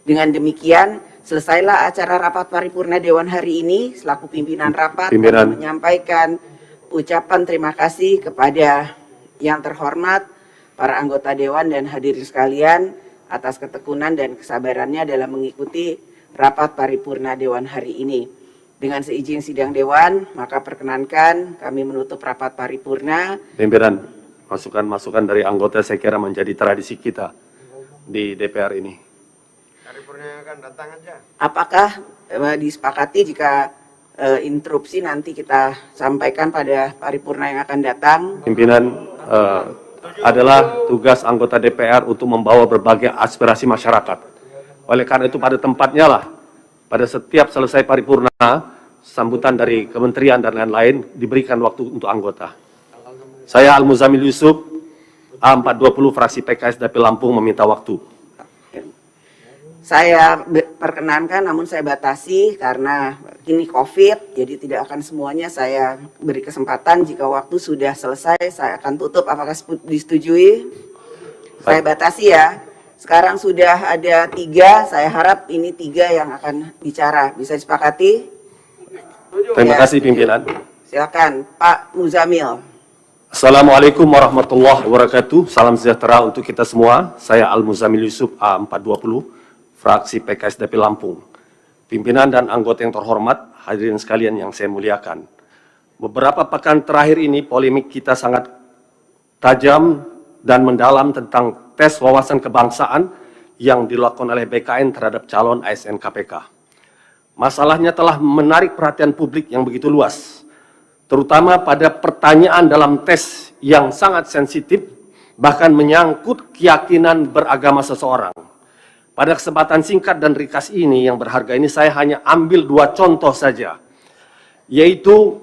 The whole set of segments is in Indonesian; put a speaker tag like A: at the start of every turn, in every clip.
A: Dengan demikian, selesailah acara rapat paripurna Dewan hari ini. Selaku pimpinan rapat, kami menyampaikan ucapan terima kasih kepada yang terhormat, para anggota Dewan dan hadirin sekalian atas ketekunan dan kesabarannya dalam mengikuti rapat paripurna Dewan hari ini. Dengan seizin sidang Dewan, maka perkenankan kami menutup rapat paripurna.
B: Pimpinan, masukan-masukan dari anggota saya kira menjadi tradisi kita di DPR ini.
C: Paripurna yang akan datang aja.
A: Apakah disepakati jika interupsi nanti kita sampaikan pada paripurna yang akan datang?
B: Pimpinan, adalah tugas anggota DPR untuk membawa berbagai aspirasi masyarakat. Oleh karena itu pada tempatnya lah, pada setiap selesai paripurna, sambutan dari kementerian dan lain-lain diberikan waktu untuk anggota. Saya Al-Muzamil Yusuf, A420 fraksi PKS Dapil Lampung meminta waktu.
A: Saya perkenankan, namun saya batasi karena ini COVID, jadi tidak akan semuanya saya beri kesempatan. Jika waktu sudah selesai, saya akan tutup. Apakah disetujui? Saya batasi ya. Sekarang sudah ada 3, saya harap ini 3 yang akan bicara. Bisa disepakati?
B: Terima kasih pimpinan.
A: Silakan, Pak Muzamil.
B: Assalamualaikum warahmatullahi wabarakatuh. Salam sejahtera untuk kita semua. Saya Al-Muzamil Yusuf, A420. Fraksi PKS Dapil Lampung. Pimpinan dan anggota yang terhormat, hadirin sekalian yang saya muliakan. Beberapa pekan terakhir ini polemik kita sangat tajam dan mendalam tentang tes wawasan kebangsaan yang dilakukan oleh BKN terhadap calon ASN KPK. Masalahnya telah menarik perhatian publik yang begitu luas, terutama pada pertanyaan dalam tes yang sangat sensitif, bahkan menyangkut keyakinan beragama seseorang. Pada kesempatan singkat dan ringkas ini yang berharga ini, saya hanya ambil 2 contoh saja. Yaitu,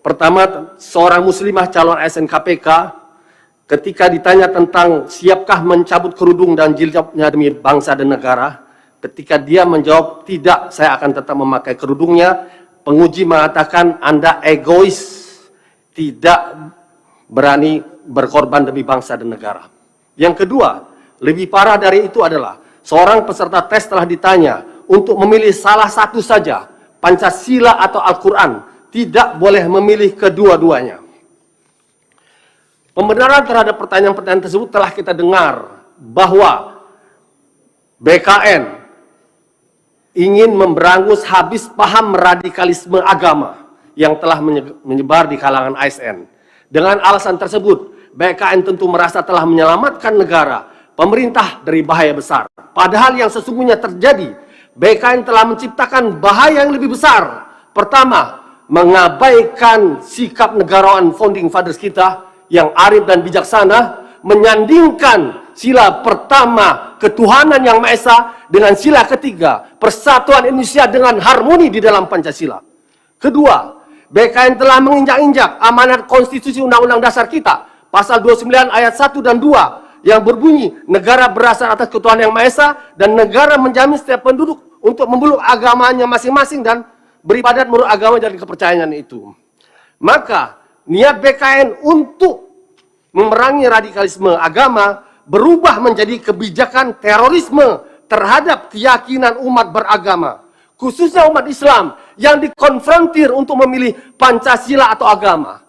B: pertama, seorang muslimah calon ASN KPK ketika ditanya tentang siapkah mencabut kerudung dan jilbabnya demi bangsa dan negara, ketika dia menjawab tidak, saya akan tetap memakai kerudungnya, penguji mengatakan Anda egois, tidak berani berkorban demi bangsa dan negara. Yang kedua, lebih parah dari itu adalah seorang peserta tes telah ditanya untuk memilih salah satu saja, Pancasila atau Al-Quran, tidak boleh memilih kedua-duanya. Pembenaran terhadap pertanyaan-pertanyaan tersebut telah kita dengar bahwa BKN ingin memberangus habis paham radikalisme agama yang telah menyebar di kalangan ASN. Dengan alasan tersebut, BKN tentu merasa telah menyelamatkan negara, pemerintah dari bahaya besar. Padahal yang sesungguhnya terjadi, BKN telah menciptakan bahaya yang lebih besar. Pertama, mengabaikan sikap negarawan founding fathers kita yang arif dan bijaksana, menyandingkan sila pertama ketuhanan yang Maha Esa dengan sila ketiga persatuan Indonesia dengan harmoni di dalam Pancasila. Kedua, BKN telah menginjak-injak amanat konstitusi Undang-Undang Dasar kita, pasal 29 ayat 1 dan 2, yang berbunyi, negara berasal atas ketuhanan yang Maha Esa dan negara menjamin setiap penduduk untuk memeluk agamanya masing-masing dan beribadat menurut agama dan kepercayaan itu. Maka, niat BKN untuk memerangi radikalisme agama berubah menjadi kebijakan terorisme terhadap keyakinan umat beragama, khususnya umat Islam yang dikonfrontir untuk memilih Pancasila atau agama.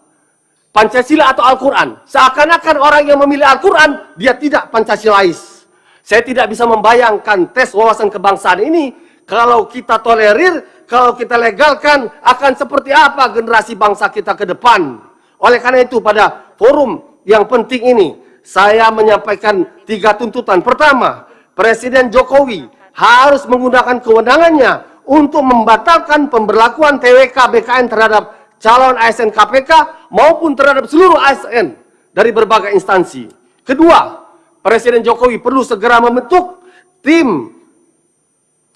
B: Pancasila atau Al-Quran. Seakan-akan orang yang memilih Al-Quran, dia tidak Pancasilais. Saya tidak bisa membayangkan tes wawasan kebangsaan ini, kalau kita tolerir, kalau kita legalkan, akan seperti apa generasi bangsa kita ke depan. Oleh karena itu, pada forum yang penting ini, saya menyampaikan 3 tuntutan. Pertama, Presiden Jokowi harus menggunakan kewenangannya untuk membatalkan pemberlakuan TWK BKN terhadap calon ASN KPK maupun terhadap seluruh ASN dari berbagai instansi. Kedua, Presiden Jokowi perlu segera membentuk tim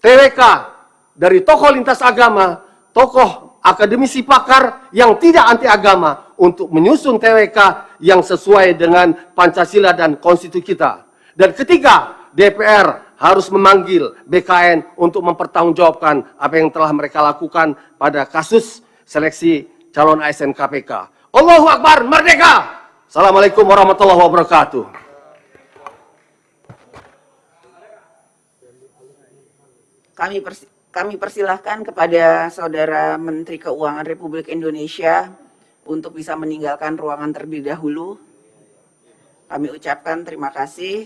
B: TWK dari tokoh lintas agama, tokoh akademisi pakar yang tidak anti agama untuk menyusun TWK yang sesuai dengan Pancasila dan konstitusi kita. Dan ketiga, DPR harus memanggil BKN untuk mempertanggungjawabkan apa yang telah mereka lakukan pada kasus seleksi calon ASN KPK. Allahu Akbar, merdeka! Assalamualaikum warahmatullahi wabarakatuh.
A: Kami persilahkan kepada Saudara Menteri Keuangan Republik Indonesia untuk bisa meninggalkan ruangan terlebih dahulu. Kami ucapkan terima kasih